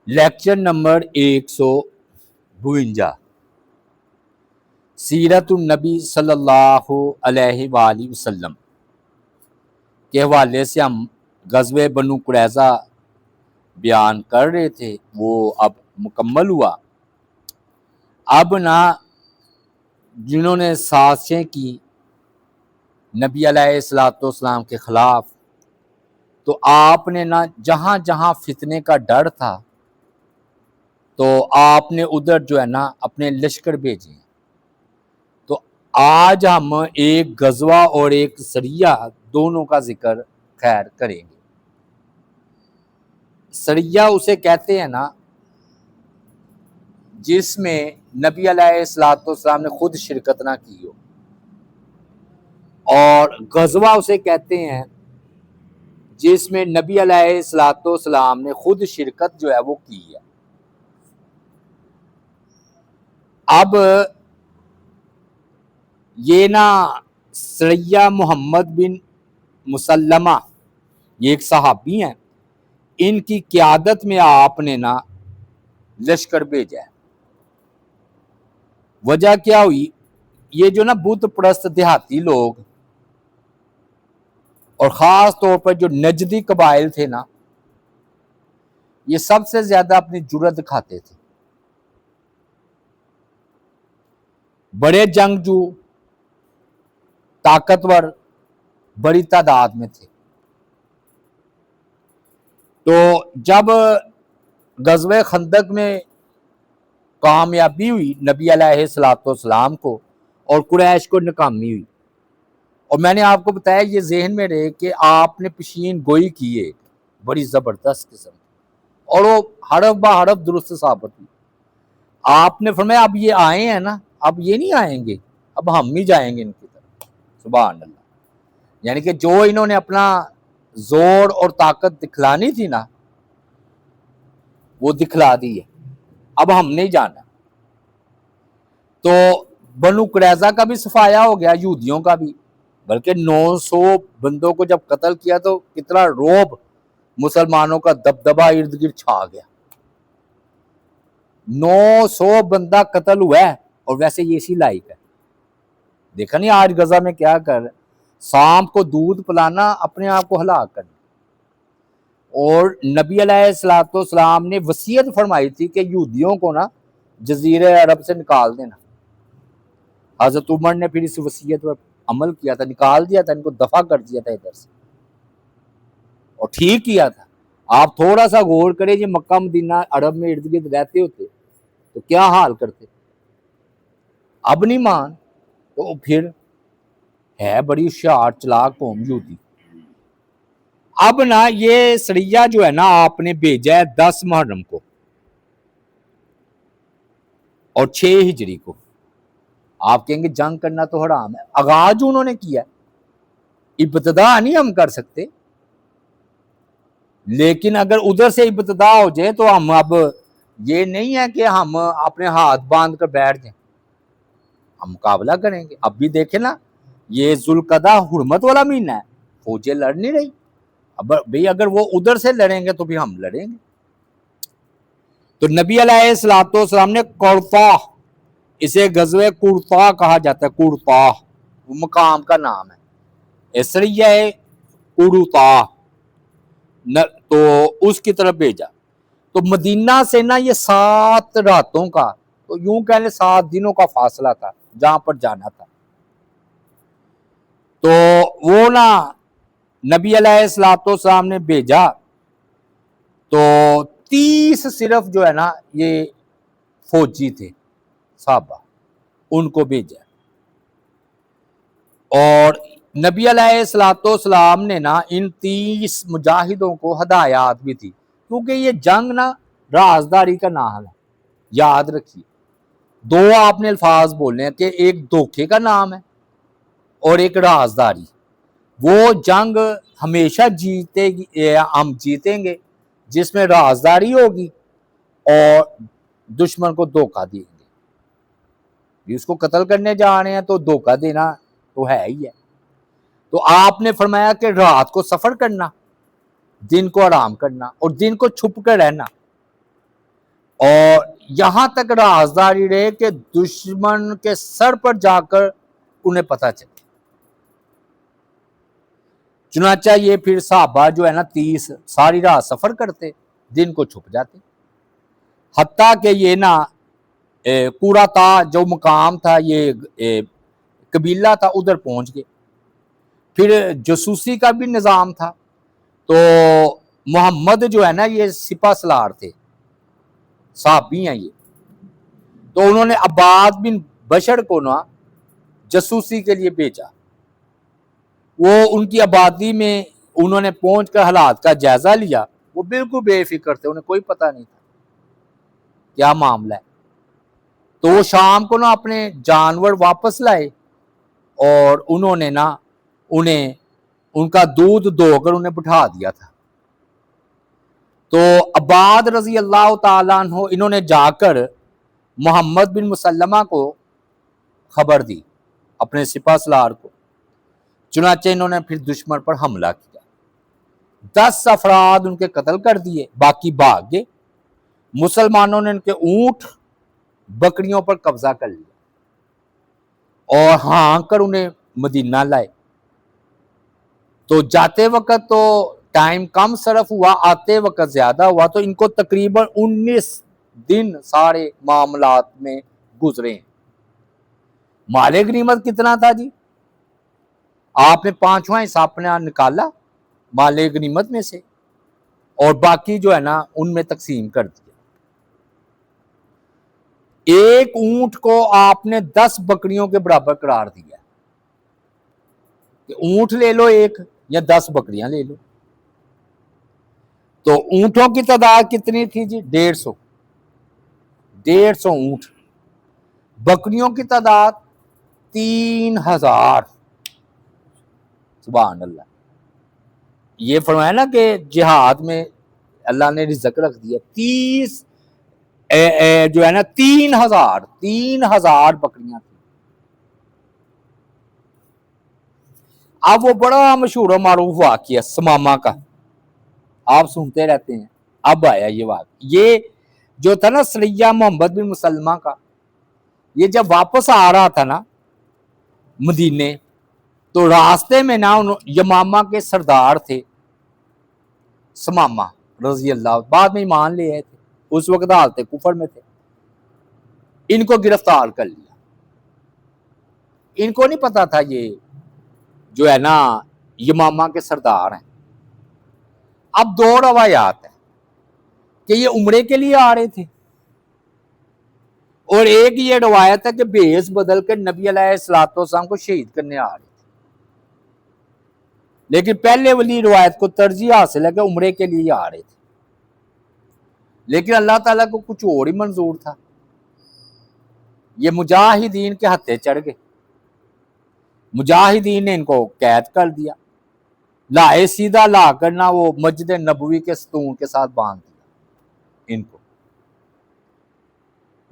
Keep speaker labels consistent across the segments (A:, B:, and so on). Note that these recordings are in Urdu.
A: لیکچر نمبر 152 سیرت النبی صلی اللہ علیہ وآلہ وسلم کے حوالے سے ہم غزوہ بنو قریظہ بیان کر رہے تھے، وہ اب مکمل ہوا۔ اب جنہوں نے سازشیں کی نبی علیہ السلام کے خلاف، تو آپ نے جہاں جہاں فتنے کا ڈر تھا تو آپ نے ادھر اپنے لشکر بھیجے ہیں۔ تو آج ہم ایک غزوہ اور ایک سریہ دونوں کا ذکر خیر کریں گے۔ سریہ اسے کہتے ہیں جس میں نبی علیہ السلام نے خود شرکت نہ کی ہو، اور غزوہ اسے کہتے ہیں جس میں نبی علیہ السلام نے خود شرکت وہ کی ہے۔ اب یہ سریہ محمد بن مسلمہ، یہ ایک صحابی ہیں، ان کی قیادت میں آپ نے لشکر بھیجا ہے۔ وجہ کیا ہوئی؟ یہ جو بت پرست دیہاتی لوگ اور خاص طور پر جو نجدی قبائل تھے یہ سب سے زیادہ اپنی جرأت دکھاتے تھے۔ بڑے جنگجو، طاقتور، بڑی تعداد میں تھے۔ تو جب غزوہ خندق میں کامیابی ہوئی نبی علیہ السلام کو اور قریش کو ناکامی ہوئی، اور میں نے آپ کو بتایا یہ ذہن میں رہے کہ آپ نے پشین گوئی کی ہے بڑی زبردست قسم، اور وہ حرف با حرف درست ثابت ہوئی۔ آپ نے فرمایا اب یہ آئے ہیں اب یہ نہیں آئیں گے، اب ہم ہی جائیں گے ان کی طرف۔ سبحان اللہ! یعنی کہ جو انہوں نے اپنا زور اور طاقت دکھلانی تھی وہ دکھلا دی ہے، اب ہم نہیں جانا۔ تو بنو قریظہ کا بھی صفایا ہو گیا، یہودیوں کا بھی، بلکہ 900 بندوں کو جب قتل کیا تو کتنا روب مسلمانوں کا دبدبہ ارد گرد چھا گیا۔ 900 بندہ قتل ہوا ہے، اور ویسے یہ اسی لائق ہے۔ دیکھا نہیں آج غزہ میں کیا کر رہے؟ سانپ کو دودھ پلانا، اپنے آپ کو ہلاک کرنا۔ اور نبی علیہ السلام نے وصیت فرمائی تھی کہ یہودیوں کو جزیرہ عرب سے نکال دینا۔ حضرت عمر نے پھر اس وصیت پر عمل کیا تھا، نکال دیا تھا، ان کو دفع کر دیا تھا ادھر سے، اور ٹھیک کیا تھا۔ آپ تھوڑا سا غور کریں، یہ مکہ مدینہ عرب میں ارد گرد رہتے ہوتے تو کیا حال کرتے؟ اب نہیں مان تو پھر ہے بڑی ہوشیار چلاک قوم یہودی۔ اب یہ سریہ جو ہے آپ نے بھیجا ہے 10 محرم کو اور 6 ہجری کو۔ آپ کہیں گے جنگ کرنا تو حرام ہے، آغاز جو انہوں نے کیا، ابتدا نہیں ہم کر سکتے، لیکن اگر ادھر سے ابتدا ہو جائے تو ہم اب یہ نہیں ہے کہ ہم اپنے ہاتھ باندھ کر بیٹھ جائیں، ہم مقابلہ کریں گے۔ اب بھی دیکھیں یہ ذوالقعدہ حرمت والا مہینہ ہے، فوجیں لڑ نہیں رہی، اب بھئی اگر وہ ادھر سے لڑیں گے تو پھر ہم لڑیں گے۔ تو نبی علیہ السلام نے قرطہ، اسے غزوہ قرطہ کہا جاتا ہے، قرطہ وہ مقام کا نام ہے، سریہ قرطہ، تو اس کی طرف بھیجا۔ تو مدینہ سے یہ 7 راتوں کا، تو یوں کہہ لیں 7 دنوں کا فاصلہ تھا جہاں پر جانا تھا۔ تو وہ نبی علیہ السلام نے بھیجا، تو 30 صرف جو ہے یہ فوجی تھے صحابہ، ان کو بھیجا، اور نبی علیہ السلام نے ان 30 مجاہدوں کو ہدایات بھی تھی، کیونکہ یہ جنگ رازداری کا نام ہے، یاد رکھیے۔ 2 آپ نے الفاظ بولنے ہیں کہ ایک دھوکے کا نام ہے اور ایک رازداری۔ وہ جنگ ہمیشہ ہم جیتیں گے جس میں رازداری ہوگی اور دشمن کو دھوکہ دیں گے۔ اس کو قتل کرنے جا رہے ہیں تو دھوکہ دینا تو ہے ہی ہے۔ تو آپ نے فرمایا کہ رات کو سفر کرنا، دن کو آرام کرنا، اور دن کو چھپ کر رہنا، اور یہاں تک رازداری رہے کہ دشمن کے سر پر جا کر انہیں پتہ چلے. چنانچہ یہ پھر صحابہ جو ہے نا 30 ساری رات سفر کرتے، دن کو چھپ جاتے، حتیٰ کہ یہ نا پورا تھا جو مقام تھا، یہ قبیلہ تھا، ادھر پہنچ گئے. پھر جاسوسی کا بھی نظام تھا. تو محمد جو ہے نا یہ سپہ سالار تھے، صحابی ہیں یہ. تو انہوں نے عباد بن بشر کو نا جاسوسی کے لیے بھیجا. وہ ان کی آبادی میں انہوں نے پہنچ کر حالات کا جائزہ لیا. وہ بالکل بے فکر تھے، انہیں کوئی پتہ نہیں تھا کیا معاملہ ہے. تو وہ شام کو نا اپنے جانور واپس لائے اور انہوں نے نا انہیں ان کا دودھ دو کر انہیں بٹھا دیا تھا. تو عباد رضی اللہ تعالیٰ عنہ انہوں نے جا کر محمد بن مسلمہ کو خبر دی، اپنے سپہ سالار کو. چنانچہ انہوں نے پھر دشمن پر حملہ کیا. 10 افراد ان کے قتل کر دیے، باقی بھاگ گئے. مسلمانوں نے ان کے اونٹ بکریوں پر قبضہ کر لیا اور ہانک کر انہیں مدینہ لائے. تو جاتے وقت تو ٹائم کم صرف ہوا، آتے وقت زیادہ ہوا. تو ان کو تقریباً 19 دن سارے معاملات میں گزرے ہیں. مال غنیمت کتنا تھا جی؟ آپ نے 5واں حصہ اپنا نکالا مال غنیمت میں سے اور باقی جو ہے نا ان میں تقسیم کر دیا. ایک اونٹ کو آپ نے 10 بکریوں کے برابر قرار دیا کہ اونٹ لے لو ایک یا 10 بکریاں لے لو. تو اونٹوں کی تعداد کتنی تھی جی؟ 150 اونٹ. بکریوں کی تعداد 3000. سبحان اللہ. یہ فرمایا نا کہ جہاد میں اللہ نے رزق رکھ دیا. 30 جو ہے نا 3000 بکریاں تھیں. اب وہ بڑا مشہور و معروف واقعہ سمامہ کا آپ سنتے رہتے ہیں. اب آیا یہ واقعہ. یہ جو تھا نا سریہ محمد بن مسلمہ کا، یہ جب واپس آ رہا تھا نا مدینے، تو راستے میں نا یمامہ کے سردار تھے سمامہ رضی اللہ، بعد میں ایمان لے آئے تھے، اس وقت حالت کفر میں تھے. ان کو گرفتار کر لیا. ان کو نہیں پتا تھا یہ جو ہے نا یمامہ کے سردار ہیں. اب 2 روایات ہیں کہ یہ عمرے کے لیے آ رہے تھے اور ایک یہ روایت ہے کہ بھیس بدل کر نبی علیہ الصلوۃ والسلام کو شہید کرنے آ رہے تھے. لیکن پہلے والی روایت کو ترجیح حاصل ہے کہ عمرے کے لیے آ رہے تھے. لیکن اللہ تعالیٰ کو کچھ اور ہی منظور تھا. یہ مجاہدین کے ہتھے چڑھ گئے. مجاہدین نے ان کو قید کر دیا، لائے سیدھا لا کر نہ وہ مسجد نبوی کے ستون کے ساتھ باندھ دیا. ان کو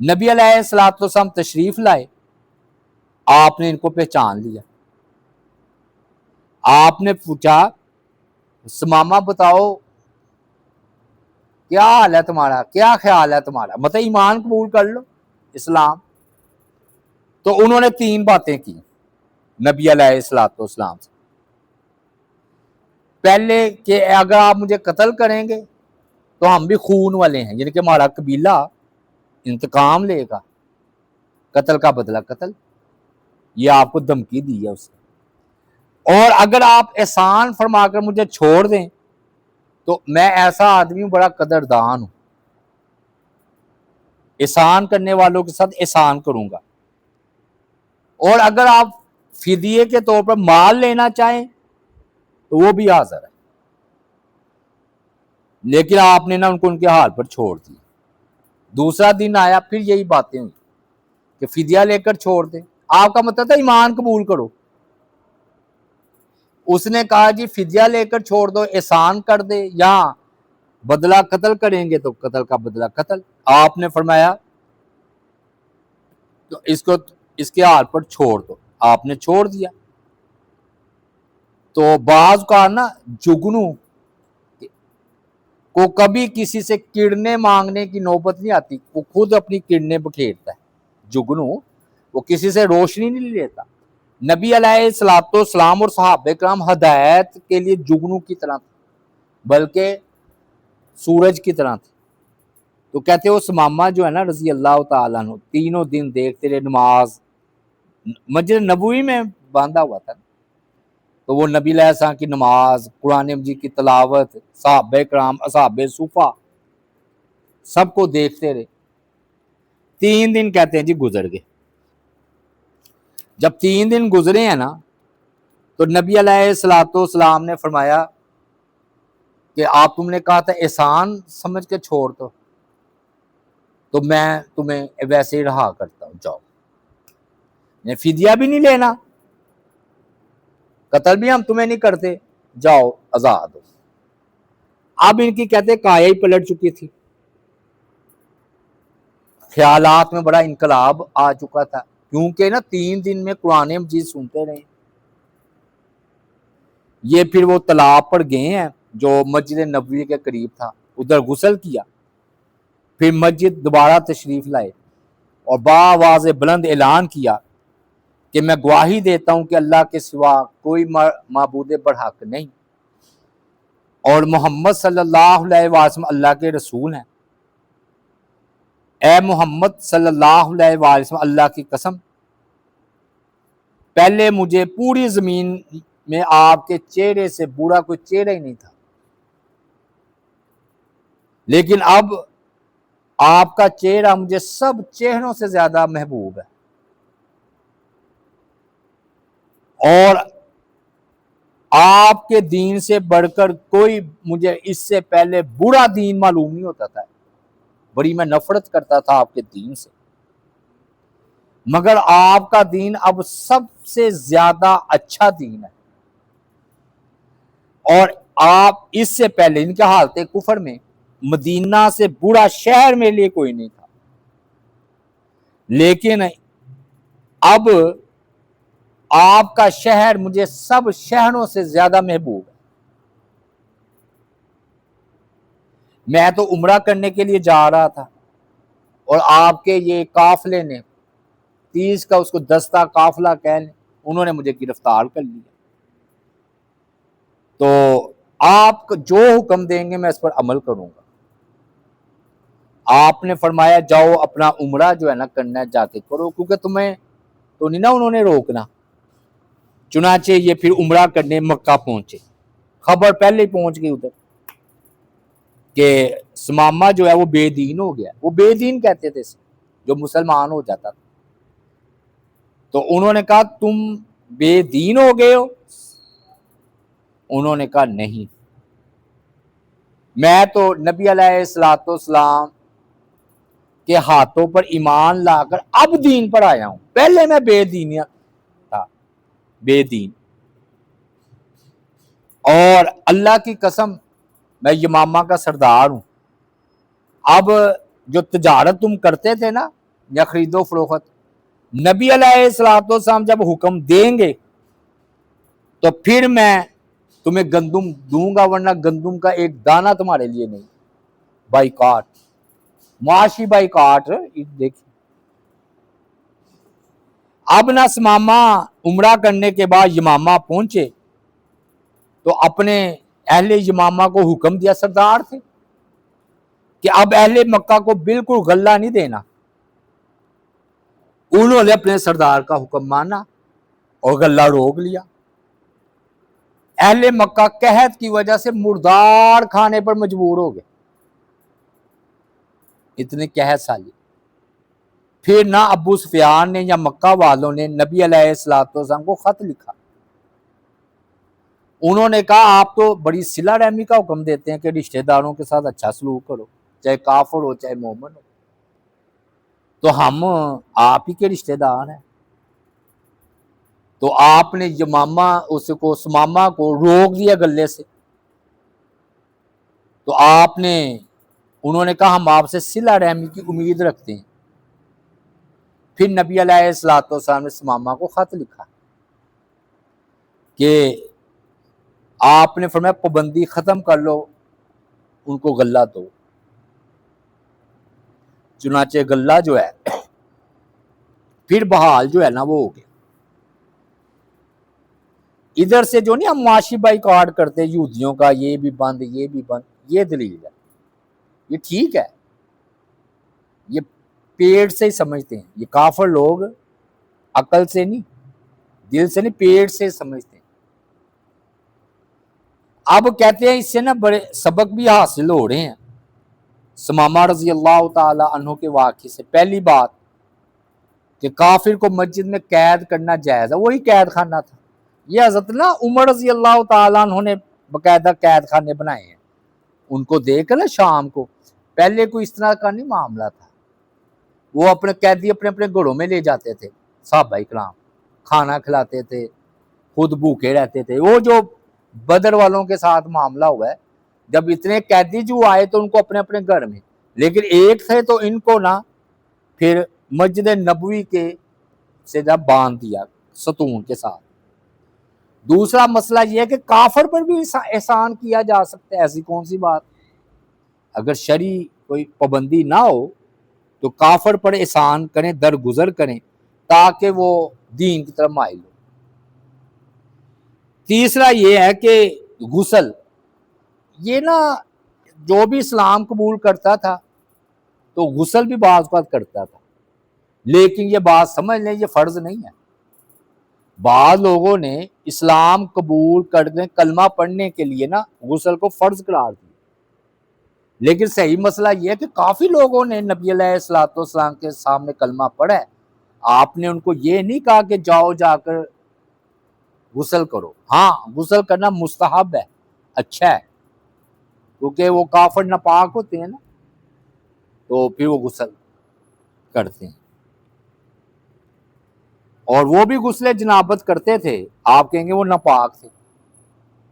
A: نبی علیہ الصلوۃ والسلام تشریف لائے. آپ نے ان کو پہچان لیا. آپ نے پوچھا سمامہ بتاؤ کیا حال ہے تمہارا، کیا خیال ہے تمہارا، مطلب ایمان قبول کر لو اسلام. تو انہوں نے 3 باتیں کی نبی علیہ الصلوۃ والسلام سے. پہلے کہ اگر آپ مجھے قتل کریں گے تو ہم بھی خون والے ہیں، یعنی کہ ہمارا قبیلہ انتقام لے گا، قتل کا بدلہ قتل. یہ آپ کو دھمکی دی ہے اس نے. اور اگر آپ احسان فرما کر مجھے چھوڑ دیں تو میں ایسا آدمی ہوں بڑا قدردان ہوں، احسان کرنے والوں کے ساتھ احسان کروں گا. اور اگر آپ فدیے کے طور پر مال لینا چاہیں تو وہ بھی حاضر ہے. لیکن آپ نے نا ان کو ان کے حال پر چھوڑ دیا. دوسرا دن آیا، پھر یہی باتیں ہوئی کہ فدیہ لے کر چھوڑ دیں. آپ کا مطلب تھا ایمان قبول کرو. اس نے کہا جی فدیہ لے کر چھوڑ دو، احسان کر دے، یا بدلہ قتل کریں گے تو قتل کا بدلہ قتل. آپ نے فرمایا تو اس کے حال پر چھوڑ دو. آپ نے چھوڑ دیا. تو بعض کا نا جگنو کو کبھی کسی سے کرنیں مانگنے کی نوبت نہیں آتی، وہ خود اپنی کرنیں بکھیرتا ہے۔ جگنو وہ کسی سے روشنی نہیں لیتا۔ نبی علیہ الصلوۃ والسلام اور صحابہ کرام ہدایت کے لیے جگنو کی طرح تھے، بلکہ سورج کی طرح تھے۔ تو کہتے ہیں وہ ثمامہ جو ہے نا رضی اللہ تعالیٰ عنہ، تینوں دن دیکھتے رہے نماز، مسجد نبوی میں باندھا ہوا تھا، تو وہ نبی علیہ السلام کی نماز، قرآن مجید کی تلاوت، صحابہ کرام، اصحاب صفہ سب کو دیکھتے رہے۔ 3 دن کہتے ہیں جی گزر گئے۔ جب 3 دن گزرے ہیں نا تو نبی علیہ الصلوۃ والسلام نے فرمایا کہ آپ تم نے کہا تھا احسان سمجھ کے چھوڑ دو، تو میں تمہیں ویسے ہی رہا کرتا ہوں، جاؤ، فدیہ بھی نہیں لینا، قتل بھی ہم تمہیں نہیں کرتے، جاؤ آزاد ہو۔ اب ان کی کہتے کایا ہی پلٹ چکی تھی، خیالات میں بڑا انقلاب آ چکا تھا، کیونکہ نا 3 دن میں قرآن مجید سنتے رہے۔ یہ پھر وہ تالاب پر گئے ہیں جو مسجد نبوی کے قریب تھا، ادھر غسل کیا، پھر مسجد دوبارہ تشریف لائے اور بآواز بلند اعلان کیا کہ میں گواہی دیتا ہوں کہ اللہ کے سوا کوئی معبود برحق نہیں، اور محمد صلی اللہ علیہ وسلم اللہ کے رسول ہیں۔ اے محمد صلی اللہ علیہ وسلم، اللہ کی قسم، پہلے مجھے پوری زمین میں آپ کے چہرے سے برا کوئی چہرہ ہی نہیں تھا، لیکن اب آپ کا چہرہ مجھے سب چہروں سے زیادہ محبوب ہے، اور آپ کے دین سے بڑھ کر کوئی مجھے اس سے پہلے برا دین معلوم نہیں ہوتا تھا، بڑی میں نفرت کرتا تھا آپ کے دین سے، مگر آپ کا دین اب سب سے زیادہ اچھا دین ہے، اور آپ اس سے پہلے ان کے حالت کفر میں مدینہ سے برا شہر میرے لیے کوئی نہیں تھا، لیکن اب آپ کا شہر مجھے سب شہروں سے زیادہ محبوب ہے۔ میں تو عمرہ کرنے کے لیے جا رہا تھا، اور آپ کے یہ قافلے نے 30 کا اس کو دستہ قافلہ کہہ لیں، انہوں نے مجھے گرفتار کر لیا، تو آپ جو حکم دیں گے میں اس پر عمل کروں گا۔ آپ نے فرمایا جاؤ اپنا عمرہ جو ہے نا کرنا ہے جا کے کرو، کیونکہ تمہیں تو نہیں نا انہوں نے روکنا۔ چنانچہ یہ پھر عمرہ کرنے مکہ پہنچے، خبر پہلے ہی پہنچ گئی ادھر کہ ثمامہ جو ہے وہ بے دین ہو گیا۔ وہ بے دین کہتے تھے جو مسلمان ہو جاتا تھا، تو انہوں نے کہا تم بے دین ہو گئے ہو؟ انہوں نے کہا نہیں، میں تو نبی علیہ الصلوۃ والسلام کے ہاتھوں پر ایمان لا کر اب دین پر آیا ہوں، پہلے میں بے دین تھا، بے دین۔ اور اللہ کی قسم میں یمامہ کا سردار ہوں، اب جو تجارت تم کرتے تھے نا یا خرید و فروخت، نبی علیہ الصلوۃ والسلام جب حکم دیں گے تو پھر میں تمہیں گندم دوں گا، ورنہ گندم کا ایک دانہ تمہارے لیے نہیں۔ بائیکاٹ، معاشی بائیکاٹ دیکھیں۔ اب نہ ثمامہ عمرہ کرنے کے بعد یمامہ پہنچے تو اپنے اہل یمامہ کو حکم دیا، سردار تھے، کہ اب اہل مکہ کو بالکل غلہ نہیں دینا۔ انہوں نے اپنے سردار کا حکم مانا اور غلہ روک لیا۔ اہل مکہ قحط کی وجہ سے مردار کھانے پر مجبور ہو گئے، اتنے قحط سالی۔ پھر نہ ابو سفیان نے یا مکہ والوں نے نبی علیہ الصلوۃ والسلام کو خط لکھا۔ انہوں نے کہا آپ تو بڑی صلہ رحمی کا حکم دیتے ہیں کہ رشتہ داروں کے ساتھ اچھا سلوک کرو، چاہے کافر ہو چاہے مومن ہو، تو ہم آپ ہی کے رشتہ دار ہیں۔ تو آپ نے یمامہ ثمامہ کو روک دیا گلے سے، تو انہوں نے کہا ہم آپ سے صلہ رحمی کی امید رکھتے ہیں۔ پھر نبی علیہ الصلوۃ والسلام نے ثمامہ کو خط لکھا کہ آپ نے فرمایا پابندی ختم کر لو، ان کو غلہ دو. چنانچہ غلہ جو ہے پھر بحال جو ہے نا وہ ہو گیا. ادھر سے جو نہیں ہم معاشی بائیکاٹ کرتے یہودیوں کا، یہ بھی بند یہ بھی بند، یہ دلیل ہے. یہ ٹھیک ہے، یہ پیٹ سے ہی سمجھتے ہیں. یہ کافر لوگ عقل سے نہیں، دل سے نہیں، پیٹ سے سمجھتے ہیں. اب کہتے ہیں اس سے نا بڑے سبق بھی حاصل ہو رہے ہیں ثمامہ رضی اللہ تعالی عنہ کے واقعے سے. پہلی بات کہ کافر کو مسجد میں قید کرنا جائز ہے، وہی قید خانہ تھا. یہ حضرت نا عمر رضی اللہ تعالیٰ عنہ نے باقاعدہ قید خانے بنائے ہیں. ان کو دیکھ کر نا شام کو، پہلے کوئی اس طرح کا نہیں معاملہ تھا. وہ اپنے قیدی اپنے اپنے گھروں میں لے جاتے تھے، صحابہ کرام کھانا کھلاتے تھے، خود بھوکے رہتے تھے. وہ جو بدر والوں کے ساتھ معاملہ ہوا ہے، جب اتنے قیدی جو آئے تو ان کو اپنے اپنے گھر میں، لیکن ایک تھے تو ان کو نا پھر مسجد نبوی کے سے جب باندھ دیا ستون کے ساتھ. دوسرا مسئلہ یہ ہے کہ کافر پر بھی احسان کیا جا سکتا ہے. ایسی کون سی بات؟ اگر شرعی کوئی پابندی نہ ہو تو کافر پر احسان کریں، درگزر کریں تاکہ وہ دین کی طرف مائل ہو. تیسرا یہ ہے کہ غسل، یہ نا جو بھی اسلام قبول کرتا تھا تو غسل بھی بعض اوقات کرتا تھا، لیکن یہ بات سمجھ لیں یہ فرض نہیں ہے. بعض لوگوں نے اسلام قبول کرنے، کلمہ پڑھنے کے لیے نا غسل کو فرض قرار دیا، لیکن صحیح مسئلہ یہ ہے کہ کافی لوگوں نے نبی علیہ الصلوۃ والسلام کے سامنے کلمہ پڑھا ہے. آپ نے ان کو یہ نہیں کہا کہ جاؤ جا کر غسل کرو. ہاں غسل کرنا مستحب ہے، اچھا ہے، کیونکہ وہ کافر ناپاک ہوتے ہیں نا تو پھر وہ غسل کرتے ہیں. اور وہ بھی غسل جنابت کرتے تھے. آپ کہیں گے وہ ناپاک تھے.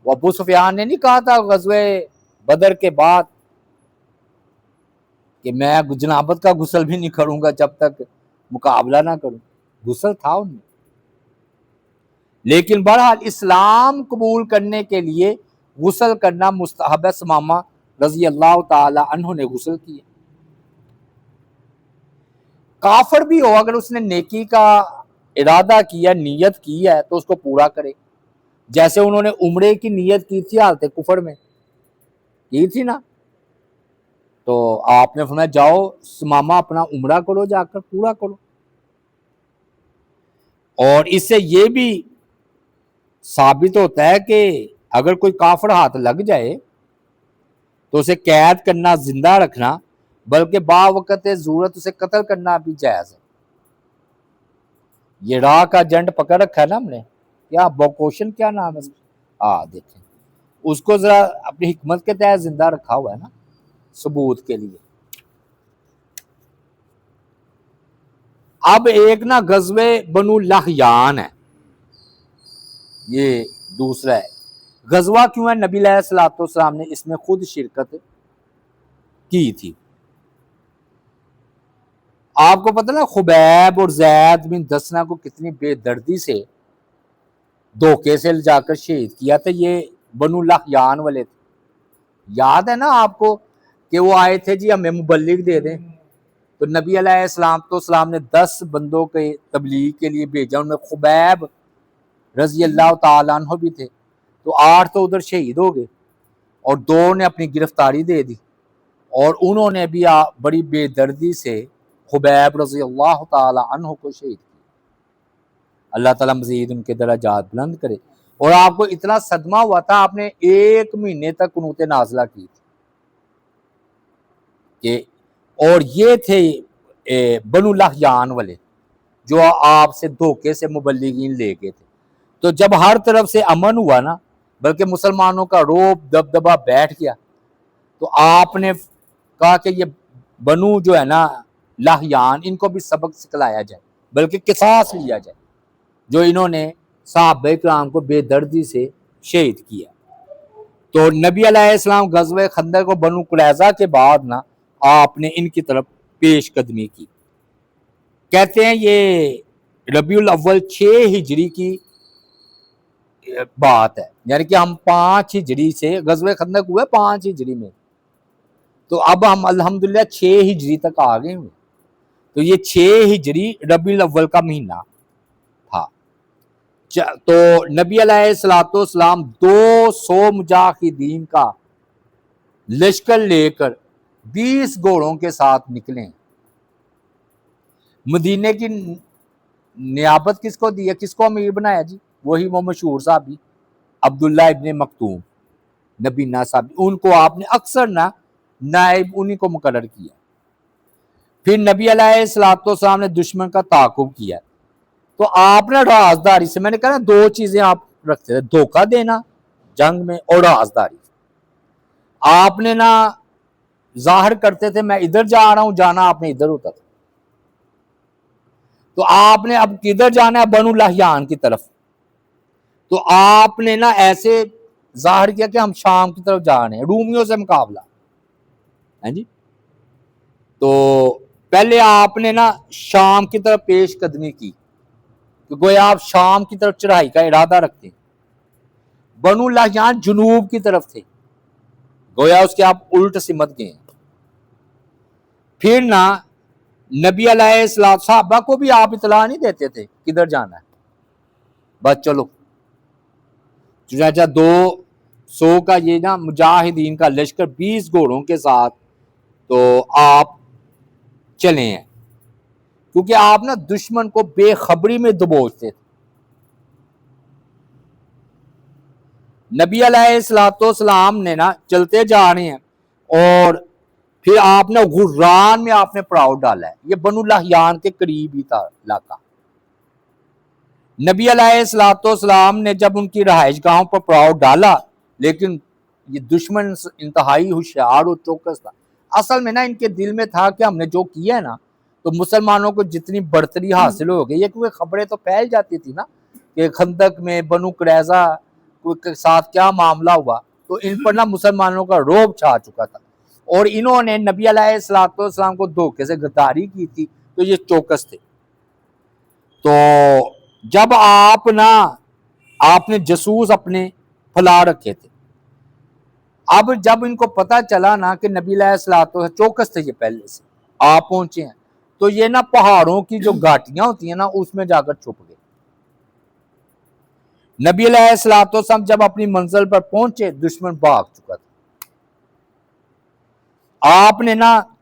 A: وہ ابو سفیان نے نہیں کہا تھا غزوہ بدر کے بعد کہ میں جنابت کا غسل بھی نہیں کروں گا جب تک مقابلہ نہ کروں؟ غسل تھا ان میں. لیکن بہرحال اسلام قبول کرنے کے لیے غسل کرنا مستحب ہے. ثمامہ رضی اللہ تعالی عنہ نے غسل کیا. کافر بھی ہو اگر اس نے نیکی کا ارادہ کیا، نیت کی ہے تو اس کو پورا کرے. جیسے انہوں نے عمرے کی نیت کی تھی حالت کفر میں، کی تھی نا، تو آپ نے فرمایا جاؤ ثمامہ اپنا عمرہ کرو، جا کر پورا کرو. اور اس سے یہ بھی ثابت ہوتا ہے کہ اگر کوئی کافر ہاتھ لگ جائے تو اسے قید کرنا، زندہ رکھنا، بلکہ با وقت ضرورت اسے قتل کرنا بھی جائز ہے. یہ راہ کا جنڈ پکڑ رکھا ہے نا ہم نے، کیا بوکوشن کیا نام ہے؟ دیکھیں اس کو ذرا اپنی حکمت کے تحت زندہ رکھا ہوا ہے نا ثبوت کے لیے. اب ایک نا غزوہ بنو لحیان ہے، یہ دوسرا ہے. غزوہ کیوں ہے؟ نبی علیہ الصلوۃ والسلام نے اس میں خود شرکت کی تھی. آپ کو پتہ نا خبیب اور زید بن دسنہ کو کتنی بے دردی سے دھوکے سے لے جا کر شہید کیا تھا. یہ بنو لحیان والے تھے. یاد ہے نا آپ کو کہ وہ آئے تھے جی ہمیں مبلغ دے دیں، تو نبی علیہ السلام نے 10 بندوں کے تبلیغ کے لیے بھیجا. ان میں خبیب رضی اللہ تعالیٰ عنہ بھی تھے. تو 8 تو ادھر شہید ہو گئے اور 2 نے اپنی گرفتاری دے دی. اور انہوں نے بھی بڑی بے دردی سے خبیب رضی اللہ تعالی عنہ کو شہید کیا. اللہ تعالیٰ مزید ان کے درجات بلند کرے. اور آپ کو اتنا صدمہ ہوا تھا، آپ نے 1 مہینے تک قنوت نازلہ کی تھی کہ، اور یہ تھے بنو لحیان والے جو آپ سے دھوکے سے مبلغین لے گئے تھے. تو جب ہر طرف سے امن ہوا نا، بلکہ مسلمانوں کا روب دبدبہ بیٹھ گیا، تو آپ نے کہا کہ یہ بنو جو ہے نا لحیان، ان کو بھی سبق سکھلایا جائے، بلکہ قصاص لیا جائے جو انہوں نے صحابہ کرام کو بے دردی سے شہید کیا. تو نبی علیہ السلام غزوہ خندق و بنو قریظہ کے بعد نا آپ نے ان کی طرف پیش قدمی کی. کہتے ہیں یہ ربیع الاول 6 ہجری کی بات ہے، یعنی کہ ہم 5 ہجری سے غزوہ خندق ہوئے 5 ہجری میں، تو اب ہم الحمدللہ 6 ہجری تک آ گئے ہوئے. تو یہ 6 ہجری ربیع الاول کا مہینہ تھا. تو نبی علیہ الصلوۃ والسلام 200 مجاہدین کا لشکر لے کر 20 گھوڑوں کے ساتھ نکلے. مدینے کی نیابت کس کو دی ہے, کس کو امیر بنایا جی؟ وہی وہ مشہور صحابی عبداللہ ابن مکتوم نبینا صحابی, ان کو آپ نے اکثر نائب انہی کو مقرر کیا. پھر نبی علیہ الصلوۃ والسلام نے دشمن کا تعاقب کیا. تو آپ نے رازداری سے, میں نے کہا نا 2 چیزیں آپ رکھتے تھے, دھوکہ دینا جنگ میں اور رازداری. آپ نے ظاہر کرتے تھے میں ادھر جا رہا ہوں, جانا آپ نے ادھر ہوتا تھا. تو آپ نے اب کدھر جانا ہے؟ بنو لحیان کی طرف. تو آپ نے ایسے ظاہر کیا کہ ہم شام کی طرف جا رہے ہیں, رومیوں سے مقابلہ ہے جی. تو پہلے آپ نے شام کی طرف پیش قدمی کی کہ گویا آپ شام کی طرف چڑھائی کا ارادہ رکھتے ہیں. بنو لحیان جنوب کی طرف تھے, گویا اس کے آپ الٹ سمت گئے. پھر نبی علیہ السلام صحابہ کو بھی آپ اطلاع نہیں دیتے تھے کدھر جانا ہے, بس چلو. چنانچہ 200 کا یہ مجاہدین کا لشکر 20 گھوڑوں کے ساتھ تو آپ چلے ہیں, کیونکہ آپ دشمن کو بے خبری میں دبوچتے تھے. نبی علیہ الصلوۃ والسلام نے چلتے جا رہے ہیں, اور پھر آپ نے غران میں آپ نے پڑاؤ ڈالا ہے. یہ بنو لحیان کے قریب ہی تھا علاقہ. نبی علیہ الصلوۃ والسلام نے جب ان کی رہائش گاہوں پر پڑاؤ ڈالا, لیکن یہ دشمن انتہائی ہوشیار اور چوکس تھا. اصل میں ان کے دل میں تھا کہ ہم نے جو کیا ہے تو مسلمانوں کو جتنی برتری حاصل ہو گئی ہے, کیونکہ خبریں تو پھیل جاتی تھی کہ خندق میں بنو قریظہ کے ساتھ کیا معاملہ ہوا, تو ان پر مسلمانوں کا رعب چھا چکا تھا. اور انہوں نے نبی علیہ الصلوۃ والسلام کو دھوکے سے غداری کی تھی, تو یہ چوکس تھے. تو جب آپ نے جاسوس اپنے پھیلا رکھے تھے. اب جب ان کو پتا چلا کہ نبی علیہ الصلوۃ والسلام چوکس تھے, یہ پہلے سے آپ پہنچے ہیں, تو یہ پہاڑوں کی جو گھاٹیاں ہوتی ہیں اس میں جا کر چھپ گئے. نبی علیہ الصلوۃ والسلام جب اپنی منزل پر پہنچے, دشمن بھاگ چکا تھا. آپ نے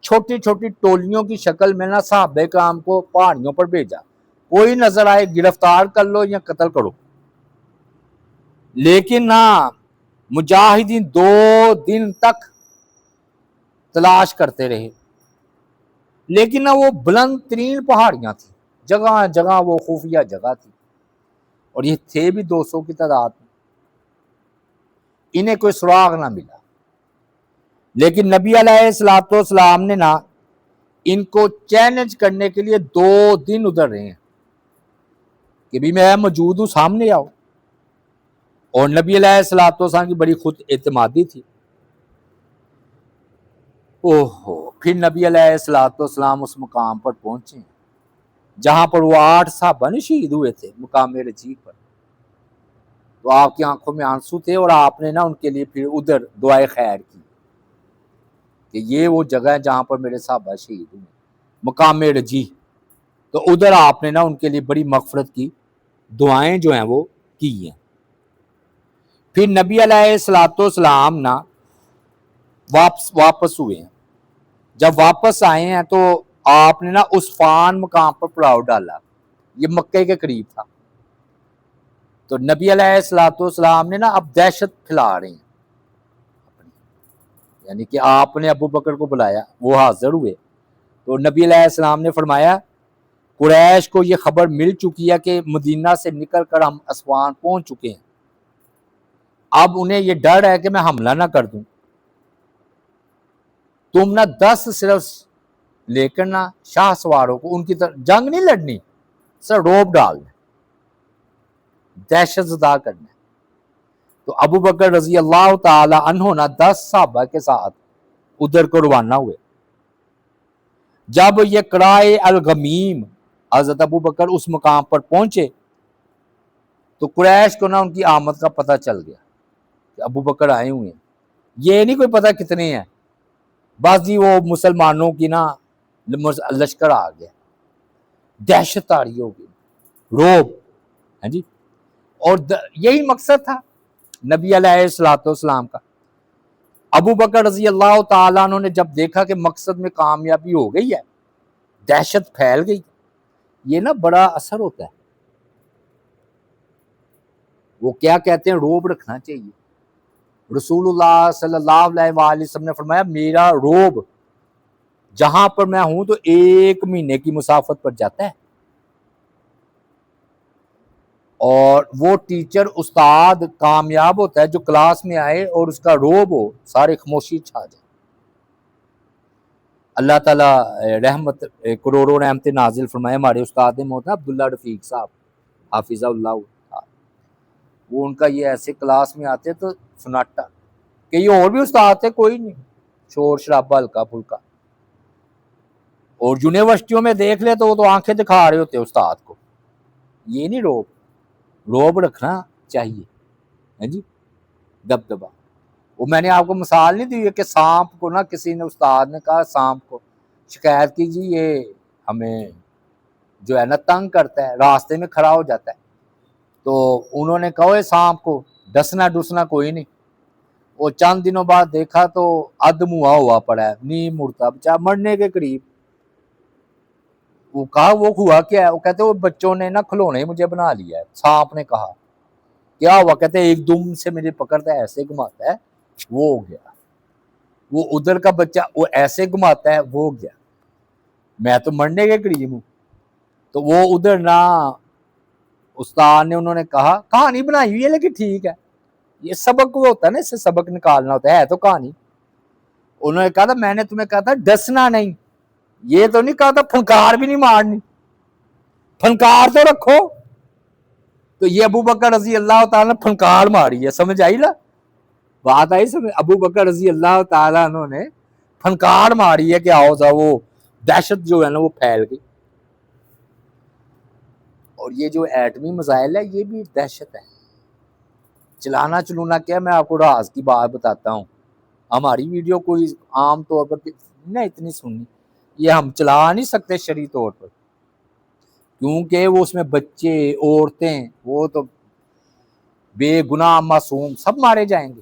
A: چھوٹی چھوٹی ٹولیوں کی شکل میں صحابہ کرام کو پہاڑیوں پر بھیجا, کوئی نظر آئے گرفتار کر لو یا قتل کرو. لیکن مجاہدین 2 دن تک تلاش کرتے رہے, لیکن وہ بلند ترین پہاڑیاں تھیں, جگہ جگہ وہ خفیہ جگہ تھی, اور یہ تھے بھی 200 کی تعداد میں. انہیں کوئی سراغ نہ ملا. لیکن نبی علیہ الصلوۃ والسلام نے ان کو چیلنج کرنے کے لیے 2 دن ادھر رہے ہیں کہ بھی میں موجود ہوں, سامنے آؤ. اور نبی علیہ الصلوۃ والسلام کی بڑی خود اعتمادی تھی. پھر نبی علیہ الصلوۃ والسلام اس مقام پر پہنچے جہاں پر وہ 8 صحابہ شہید ہوئے تھے, مقام رجیع پر. تو آپ کی آنکھوں میں آنسو تھے, اور آپ نے ان کے لیے پھر ادھر دعائے خیر کی کہ یہ وہ جگہ ہے جہاں پر میرے صحابہ شہید ہوئے, مقام رجیع. تو ادھر آپ نے ان کے لیے بڑی مغفرت کی دعائیں جو ہیں وہ کی ہیں. پھر نبی علیہ الصلوۃ والسلام واپس ہوئے ہیں. جب واپس آئے ہیں تو آپ نے عسفان مقام پر پڑاؤ ڈالا, یہ مکے کے قریب تھا. تو نبی علیہ الصلوۃ والسلام نے اب دہشت پھیلا رہے ہیں, یعنی کہ آپ نے ابو بکر کو بلایا, وہ حاضر ہوئے. تو نبی علیہ السلام نے فرمایا قریش کو یہ خبر مل چکی ہے کہ مدینہ سے نکل کر ہم عسفان پہنچ چکے ہیں. اب انہیں یہ ڈر ہے کہ میں حملہ نہ کر دوں. تم 10 صرف لے کر شاہ سواروں کو ان کی طرف جنگ نہیں لڑنی, سر روب ڈالنا, دہشت زدہ کرنا. تو ابو بکر رضی اللہ تعالی عنہ 10 صحابہ کے ساتھ ادھر کو روانہ ہوئے. جب یہ قرائے الغمیم حضرت ابو بکر اس مقام پر پہنچے تو قریش کو ان کی آمد کا پتہ چل گیا کہ ابو بکر آئے ہوئے ہیں. یہ نہیں کوئی پتہ کتنے ہیں, بس جی وہ مسلمانوں کی نا لشکر آ گیا، دہشت آ رہی ہوگی، روب، ہاں جی، اور یہی مقصد تھا نبی علیہ الصلوۃ والسلام کا۔ ابو بکر رضی اللہ تعالیٰ عنہ نے جب دیکھا کہ مقصد میں کامیابی ہو گئی ہے، دہشت پھیل گئی، یہ نا بڑا اثر ہوتا ہے۔ وہ کیا کہتے ہیں، روب رکھنا چاہیے۔ رسول اللہ صلی اللہ علیہ وآلہ وسلم نے فرمایا میرا روب جہاں پر میں ہوں تو 1 مہینے کی مسافت پر جاتا ہے، اور وہ ٹیچر استاد کامیاب ہوتا ہے جو کلاس میں آئے اور اس کا روب ہو، سارے خاموشی چھا جائے۔ اللہ تعالیٰ رحمت کروڑوں رحمت نازل فرمائے۔ ہمارے استاد موت عبداللہ رفیق صاحب حافظہ اللہ، وہ ان کا یہ ایسے کلاس میں آتے تو سناٹا، کہ یہ اور بھی استاد تھے کوئی نہیں، شور شرابہ ہلکا پھلکا، اور یونیورسٹیوں میں دیکھ لے تو وہ تو آنکھیں دکھا رہے ہوتے استاد کو۔ یہ نہیں روب رکھنا چاہیے، ہاں جی، دبدبا۔ وہ میں نے آپ کو مثال نہیں دی کہ سانپ کو نا کسی نے استاد نے کہا سانپ کو شکایت کی جی یہ ہمیں جو ہے نا تنگ کرتا ہے، راستے میں کھڑا ہو جاتا ہے، تو انہوں نے کہا سانپ کو ڈسنا ڈسنا کوئی نہیں۔ وہ چند دنوں بعد دیکھا تو ادموا ہوا پڑا ہے، نہیں مڑتا، بچہ مرنے کے قریب۔ وہ کہا وہ ہوا کیا ہے؟ وہ کہتے وہ بچوں نے نا کھلونے مجھے بنا لیا ہے۔ سانپ نے کہا کیا ہوا؟ کہتے ایک دم سے مجھے پکڑتا ہے، ایسے گھماتا ہے، وہ ہو گیا۔ وہ ادھر کا بچہ وہ ایسے گھماتا ہے، وہ ہو گیا، میں تو مرنے کے قریب ہوں۔ تو وہ ادھر نہ استاد نے انہوں نے کہا کہانی بنائی ہوئی ہے لیکن ٹھیک ہے، یہ سبق وہ ہوتا ہے نا، اس سے سبق نکالنا ہوتا ہے تو کہانی۔ انہوں نے کہا تھا میں نے تمہیں کہا تھا ڈسنا نہیں، یہ تو نہیں کہا تھا پھنکار بھی نہیں مارنی، پھنکار تو رکھو۔ تو یہ ابو بکر رضی اللہ تعالیٰ نے پھنکار ماری ہے، سمجھ آئی نا بات آئی سمجھ؟ ابو بکر رضی اللہ تعالیٰ انہوں نے پھنکار ماری ہے کہ آؤ جا، وہ دہشت جو ہے نا وہ پھیل گئی۔ اور یہ جو ایٹمی میزائل ہے یہ بھی دہشت ہے۔ چلانا چلونا کیا، میں آپ کو راز کی بات بتاتا ہوں، ہماری ویڈیو کوئی عام طور پر نہ اتنی سننی، یہ ہم چلا نہیں سکتے شرعی طور پر، کیونکہ وہ اس میں بچے عورتیں وہ تو بے گناہ معصوم سب مارے جائیں گے،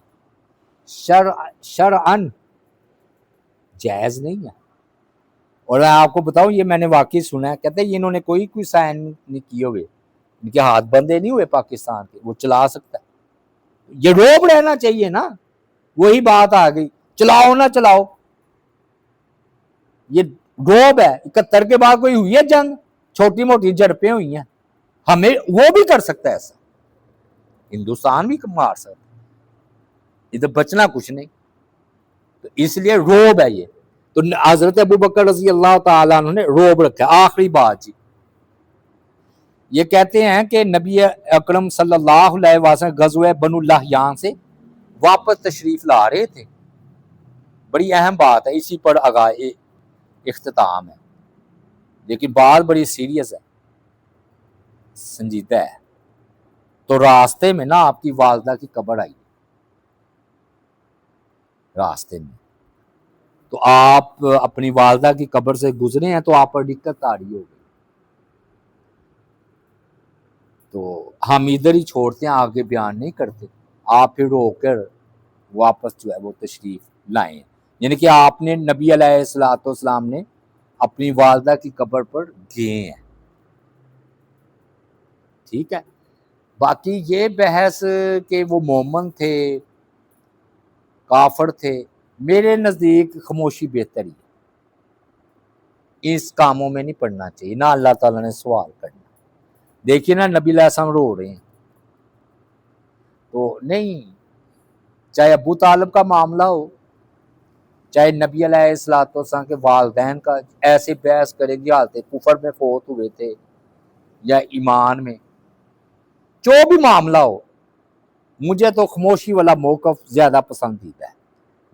A: شرعن جائز نہیں ہے۔ اور میں آپ کو بتاؤں یہ میں نے واقعی سنا ہے، کہتے ہیں انہوں نے کوئی سائن نہیں کیے ہوئے، ان کے ہاتھ بندے نہیں ہوئے پاکستان کے، وہ چلا سکتا ہے۔ یہ روب رہنا چاہیے نا، وہی بات آ گئی، چلاؤ نہ چلاؤ، یہ روب ہے۔ 71 کے بعد کوئی ہوئی ہے جنگ، چھوٹی موٹی جھڑپیں ہوئی ہیں، ہمیں وہ بھی کر سکتا ہے ایسا، ہندوستان بھی مار سکتا ہے، ادھر بچنا کچھ نہیں۔ تو اس لیے روب ہے یہ۔ تو حضرت ابو بکر رضی اللہ تعالیٰ عنہ نے روب رکھا۔ آخری بات جی، یہ کہتے ہیں کہ نبی اکرم صلی اللہ علیہ وسلم غزوہ بنو لحیان سے واپس تشریف لا رہے تھے، بڑی اہم بات ہے، اسی پر اختتام ہے، لیکن بات بڑی سیریس ہے، سنجیدہ ہے۔ تو راستے میں نا آپ کی والدہ کی قبر آئی، راستے میں تو آپ اپنی والدہ کی قبر سے گزرے ہیں تو آپ پر دقت آ رہی ہوگی، تو ہم ادھر ہی چھوڑتے ہیں، آگے بیان نہیں کرتے، آپ پھر رو کر واپس جو ہے وہ تشریف لائیں، یعنی کہ آپ نے نبی علیہ الصلوۃ والسلام نے اپنی والدہ کی قبر پر گئے ہیں، ٹھیک ہے۔ باقی یہ بحث کہ وہ مومن تھے کافر تھے، میرے نزدیک خاموشی بہتر ہے، اس کاموں میں نہیں پڑھنا چاہیے، نہ اللہ تعالیٰ نے سوال کرنا۔ دیکھیے نا نبی علیہ السلام رو رہے ہیں، تو نہیں، چاہے ابو طالب کا معاملہ ہو، چاہے نبی علیہ الصلوۃ والسلام کے والدین کا، ایسے بحث کرے گی حالت کفر میں فوت ہوئے تھے یا ایمان میں، جو بھی معاملہ ہو، مجھے تو خاموشی والا موقف زیادہ پسندیدہ ہے۔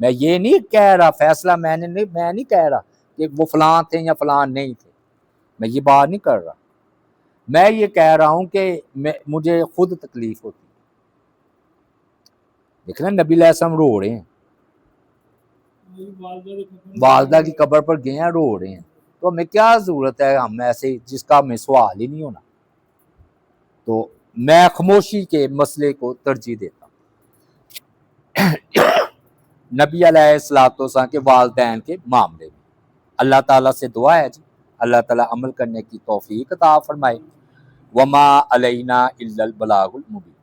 A: میں یہ نہیں کہہ رہا فیصلہ میں نہیں کہہ رہا کہ وہ فلاں تھے یا فلاں نہیں تھے، میں یہ بات نہیں کر رہا، میں یہ کہہ رہا ہوں کہ مجھے خود تکلیف ہوتی ہے۔ دیکھنا نبی علیہ السلام رو رہے ہیں، والدہ کی قبر پر گئے ہیں رو رہے ہیں، تو ہمیں کیا ضرورت ہے ہم ایسے جس کا ہمیں سوال ہی نہیں ہونا. تو میں خاموشی کے مسئلے کو ترجیح دیتا ہوں. نبی علیہ الصلوۃ والسلام کے والدین کے معاملے میں اللہ تعالیٰ سے دعا ہے جی اللہ تعالیٰ عمل کرنے کی توفیق عطا فرمائے. وما علینا الا البلاغ المبین.